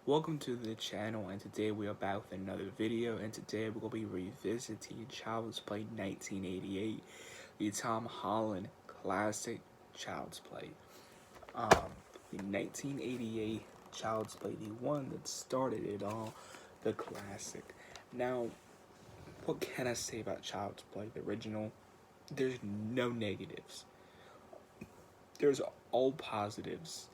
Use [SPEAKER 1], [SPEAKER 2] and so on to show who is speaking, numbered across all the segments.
[SPEAKER 1] Welcome to the channel, and today we are back with another video, and today we're going to be revisiting Child's Play 1988, the Tom Holland classic Child's Play. The 1988 Child's Play, the one that started it all, the classic. Now, what can I say about Child's Play, the original? There's no negatives. There's all positives.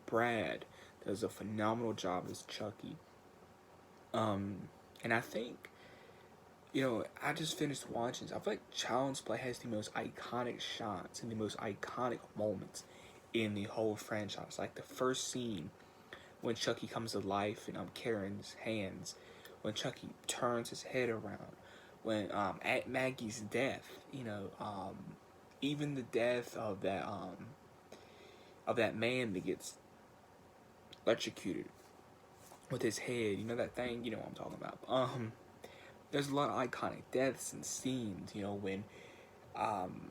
[SPEAKER 1] Brad does a phenomenal job as Chucky. And I think, I just finished watching. I feel like Child's Play has the most iconic shots and the most iconic moments in the whole franchise. Like the first scene when Chucky comes to life in Karen's hands, when Chucky turns his head around, when at Maggie's death, even the death of that man that gets electrocuted with his head, that thing, you know what I'm talking about. There's a lot of iconic deaths and scenes, when, um,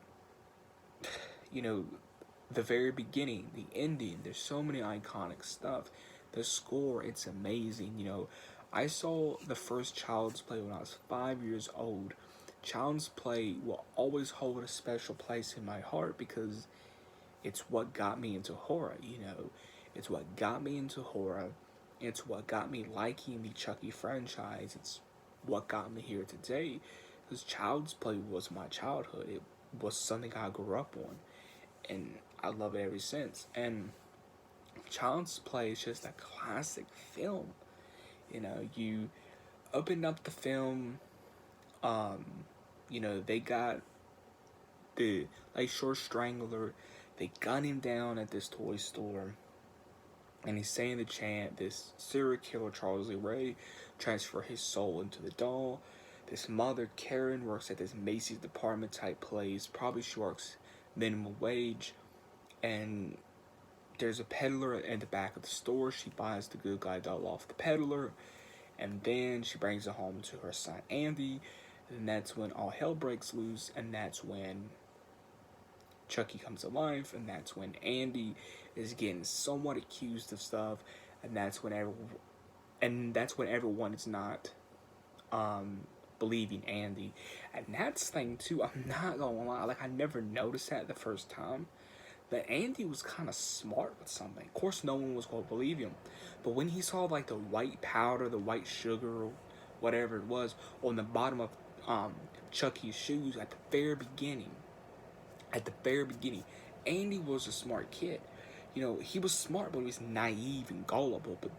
[SPEAKER 1] the very beginning, the ending, there's so many iconic stuff. The score, it's amazing, I saw the first Child's Play when I was 5 years old. Child's Play will always hold a special place in my heart because it's what got me into horror, It's what got me into horror. It's what got me liking the Chucky franchise. It's what got me here today. Because Child's Play was my childhood. It was something I grew up on. And I love it ever since. And Child's Play is just a classic film. You open up the film, they got the Lakeshore Strangler. They gun him down at this toy store. And he's saying the chant, this serial killer, Charles Lee Ray, transfer his soul into the doll. This mother, Karen, works at this Macy's department type place. Probably she works minimum wage. And there's a peddler at the back of the store. She buys the good guy doll off the peddler. And then she brings it home to her son, Andy. And that's when all hell breaks loose. And that's when Chucky comes to life, and that's when Andy is getting somewhat accused of stuff, and that's when everyone is not believing Andy. And that's the thing too, I'm not gonna lie, like I never noticed that the first time, that Andy was kind of smart with something. Of course no one was gonna believe him, but when he saw like the white powder, the white sugar, or whatever it was, on the bottom of Chucky's shoes at the very beginning, Andy was a smart kid. He was smart, but he was naive and gullible. But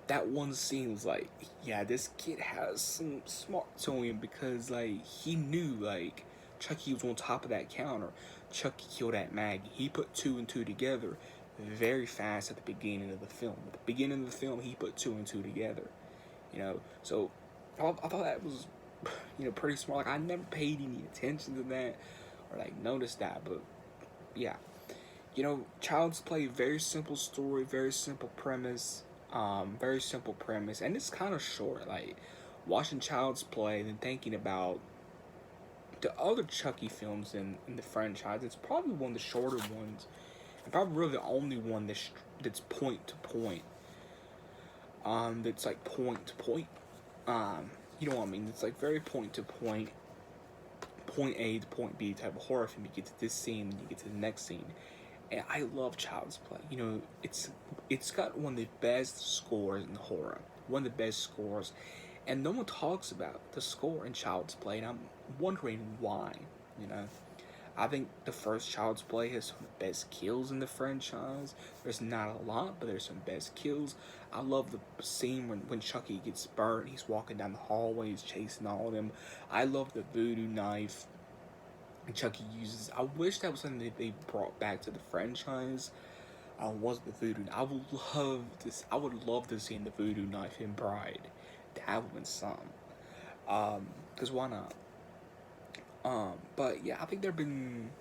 [SPEAKER 1] that one scene was like, yeah, this kid has some smart to him because, like, he knew, like, Chucky was on top of that counter. Chucky killed Aunt Maggie. He put two and two together very fast at the beginning of the film. At the beginning of the film, he put two and two together. So I thought that was, pretty smart. Like, I never paid any attention to that or, like, noticed that, but yeah. Child's Play, very simple story, very simple premise, and it's kind of short. Like, watching Child's Play and then thinking about the other Chucky films in the franchise, it's probably one of the shorter ones, and probably really the only one that's point to point. That's like point to point. You know what I mean? It's like very point to point A to point B type of horror film. You get to this scene, and you get to the next scene. And I love Child's Play. It's got one of the best scores in horror. One of the best scores. And no one talks about the score in Child's Play, and I'm wondering why, I think the first Child's Play has some of the best kills in the franchise. There's not a lot, but there's some best kills. I love the scene when Chucky gets burnt. He's walking down the hallway. He's chasing all of them. I love the voodoo knife Chucky uses. I wish that was something that they brought back to the franchise. Was the voodoo? I would love this. I would love to see the voodoo knife in Bride. That would be some. Cause why not? But yeah, I think there've been,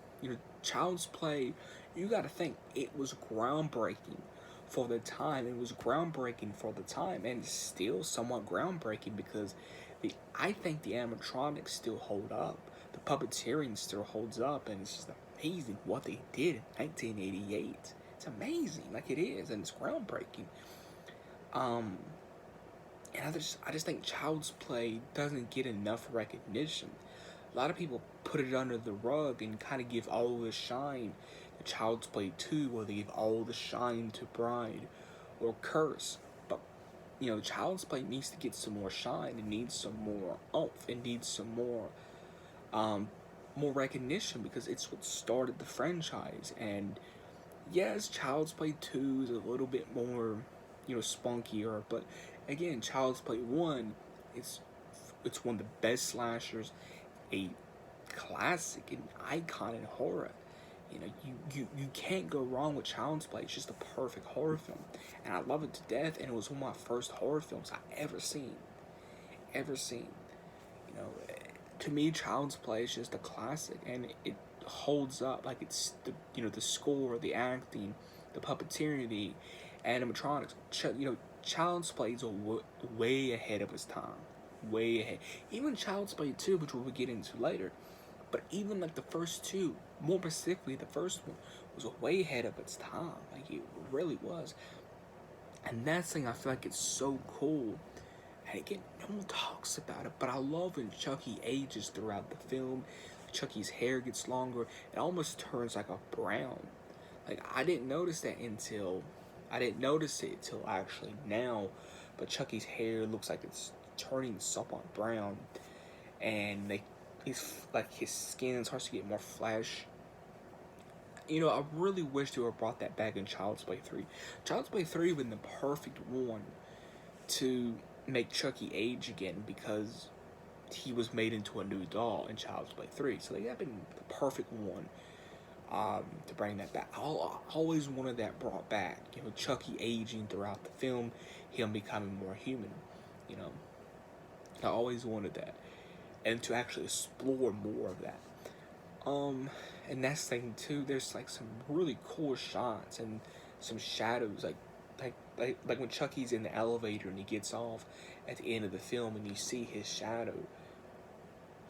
[SPEAKER 1] Child's Play. You got to think it was groundbreaking for the time. It was groundbreaking for the time, and it's still somewhat groundbreaking because I think the animatronics still hold up. The puppeteering still holds up, and it's just amazing what they did in 1988. It's amazing, like it is, and it's groundbreaking. Um, and I just think Child's Play doesn't get enough recognition. A lot of people put it under the rug and kind of give all the shine to Child's Play 2, or they give all the shine to Bride or Curse. But, Child's Play needs to get some more shine. It needs some more oomph. It needs some um, more recognition, because it's what started the franchise. And yes, Child's Play 2 is a little bit more, spunkier, but again, Child's Play 1, it's it's one of the best slashers, a classic, an icon in horror. You can't go wrong with Child's Play. It's just a perfect horror film, and I love it to death. And it was one of my first horror films I ever seen. You know, to me, Child's Play is just a classic, and it holds up. Like, it's the score, the acting, the puppeteering, the animatronics. Child's Play is way ahead of its time, way ahead. Even Child's Play 2, which we'll get into later, but even like the first two, more specifically the first one, was way ahead of its time. Like, it really was. And that's the thing I feel like it's so cool. And again, no one talks about it, but I love when Chucky ages throughout the film. Chucky's hair gets longer. It almost turns like a brown. Like, I didn't notice it until actually now. But Chucky's hair looks like it's turning somewhat brown, and his skin starts to get more flesh. I really wish they would have brought that back in Child's Play 3. Child's Play 3 would have been the perfect one to make Chucky age again, because he was made into a new doll in Child's Play 3. So they have been the perfect one to bring that back. I always wanted that brought back. Chucky aging throughout the film, him becoming more human. I always wanted that, and to actually explore more of that. And that's the thing too. There's like some really cool shots and some shadows, like when Chucky's in the elevator and he gets off at the end of the film, and you see his shadow.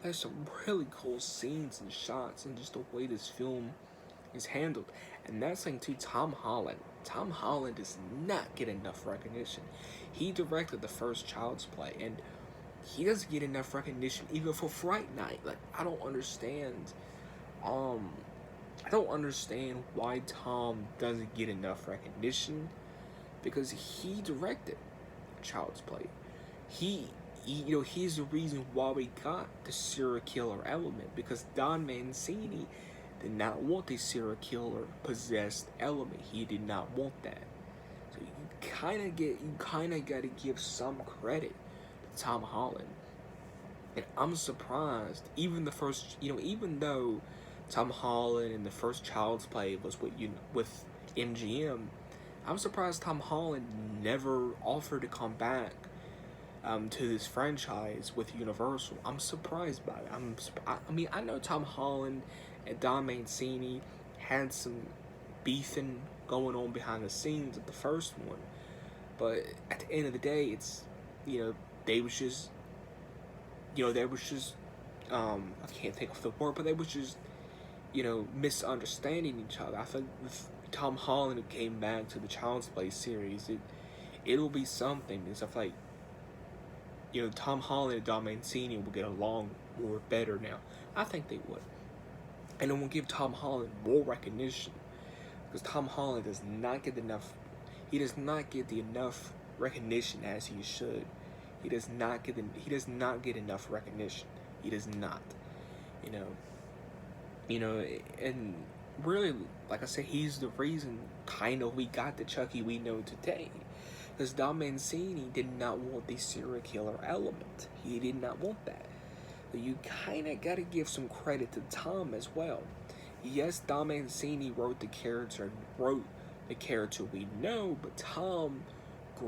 [SPEAKER 1] There's some really cool scenes and shots, and just the way this film is handled. And that's the thing too. Tom Holland does not get enough recognition. He directed the first Child's Play, and he doesn't get enough recognition even for Fright Night. Like, I don't understand why Tom doesn't get enough recognition, because he directed Child's Play. He's the reason why we got the serial killer element, because Don Mancini did not want the serial killer possessed element. He did not want that. So you kind of got to give some credit to Tom Holland. And I'm surprised, even though Tom Holland in the first Child's Play was with MGM, I'm surprised Tom Holland never offered to come back to this franchise with Universal. I'm surprised by it. I know Tom Holland and Don Mancini had some beefing going on behind the scenes of the first one, but at the end of the day, it's they was just I can't think of the word, but they was just misunderstanding each other. I think with Tom Holland, who came back to the Child's Play series, it'll be something. Because I feel like Tom Holland and Don Mancini will get along more better now. I think they would, and it will give Tom Holland more recognition, because Tom Holland does not get enough. He does not get the enough recognition as he should. He does not get enough recognition. He does not. And really, like I said, he's the reason kind of we got the Chucky we know today. Because Don Mancini did not want the serial killer element. He did not want that. So you kind of got to give some credit to Tom as well. Yes, Don Mancini wrote the character we know, but Tom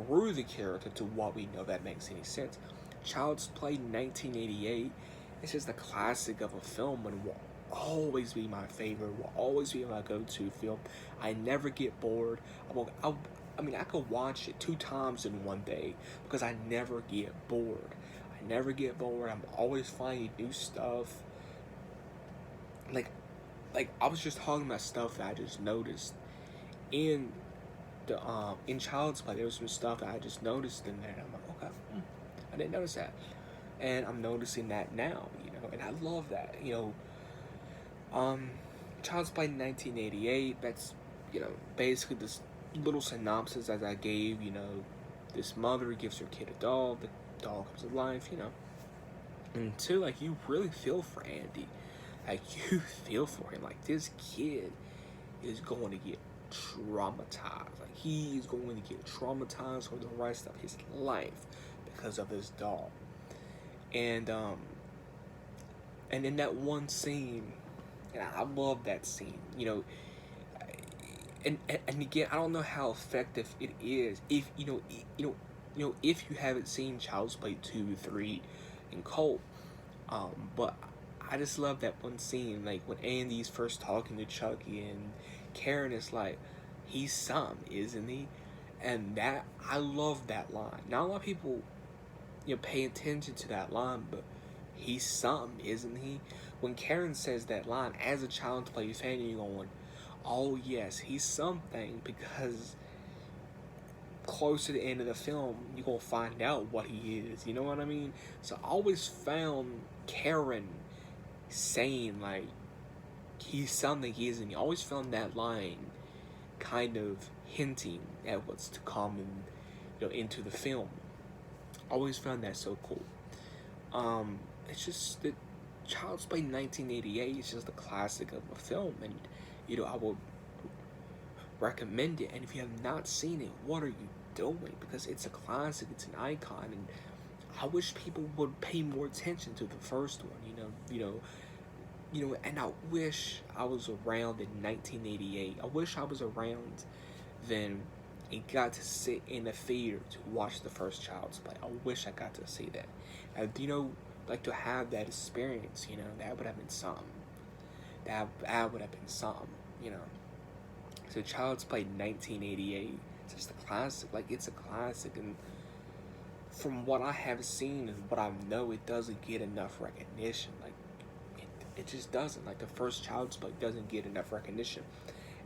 [SPEAKER 1] grew the character to what we know. That makes any sense. Child's Play 1988, it's just a classic of a film, and will always be my favorite, will always be my go-to film. I never get bored. I could watch it 2 times in one day, because I never get bored. I'm always finding new stuff. Like I was just talking about stuff that I just noticed in in Child's Play, there was some stuff that I just noticed in there. And I'm like, okay, I didn't notice that, and I'm noticing that now, and I love that, Child's Play 1988. That's, basically this little synopsis as I gave. This mother gives her kid a doll. The doll comes to life. And two, like, you really feel for Andy. Like, you feel for him. Like, this kid is going to get traumatized. Like, he is going to get traumatized for the rest of his life because of this doll. And in that one scene, and I love that scene, and again, I don't know how effective it is if if you haven't seen Child's Play 2, 3, and Colt, but I just love that one scene, like when Andy's first talking to Chucky and Karen is like, he's some, isn't he? And that, I love that line. Not a lot of people, pay attention to that line, but he's some, isn't he? When Karen says that line, as a Child's Play fan, you're going, oh yes, he's something, because close to the end of the film, you're gonna find out what he is, you know what I mean? So I always found Karen saying, like, he's something he isn't. I always found that line kind of hinting at what's to come into the film. I always found that so cool. It's just that Child's Play 1988 is just a classic of a film, and I would recommend it. And if you have not seen it, what are you doing? Because it's a classic, it's an icon, and I wish people would pay more attention to the first one. And I wish I was around in 1988. I wish I was around then and got to sit in the theater to watch the first Child's Play. I wish I got to see that. And like to have that experience, that would have been something. That would have been something, So Child's Play 1988, it's just a classic. Like, it's a classic, and from what I have seen and what I know, it doesn't get enough recognition. Like, it just doesn't. Like, the first Child's Play doesn't get enough recognition.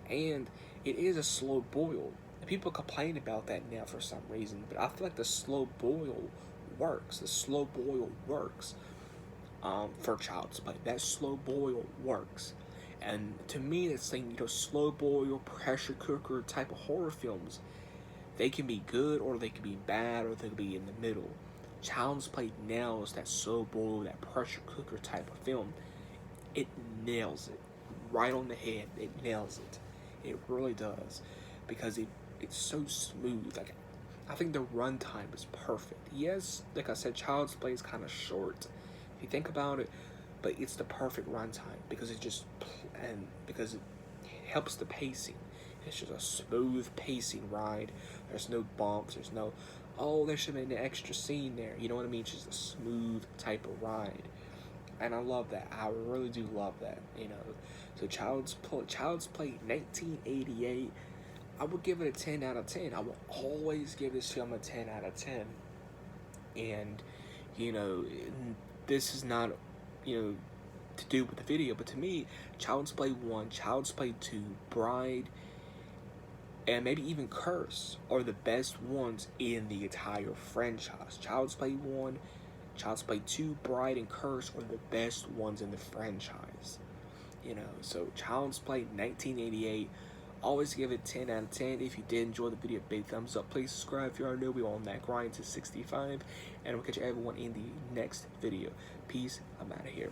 [SPEAKER 1] And it is a slow boil. People complain about that now for some reason, but I feel like the slow boil works. The slow boil works for Child's Play. That slow boil works. And to me, it's saying, slow boil, pressure cooker type of horror films, they can be good or they can be bad or they can be in the middle. Child's Play nails that slow boil, that pressure cooker type of film. It nails it right on the head. It nails it. It really does, because it's so smooth. Like, I think the runtime is perfect. Yes, like I said, Child's Play is kind of short if you think about it, but it's the perfect runtime because because it helps the pacing. It's just a smooth pacing ride. There's no bumps. There's no, oh, there should have been an extra scene there. You know what I mean? It's just a smooth type of ride. And I love that. I really do love that, So Child's Play 1988, I would give it a 10 out of 10. I will always give this film a 10 out of 10. And, this is not, to do with the video, but to me, Child's Play 1, Child's Play 2, Bride, and maybe even Curse are the best ones in the entire franchise. Child's Play 1, Child's Play 2, Bride, and Curse are the best ones in the franchise. So Child's Play 1988, always give it 10 out of 10. If you did enjoy the video, big thumbs up. Please subscribe if you are new. We're on that grind to 65. And we'll catch everyone in the next video. Peace. I'm out of here.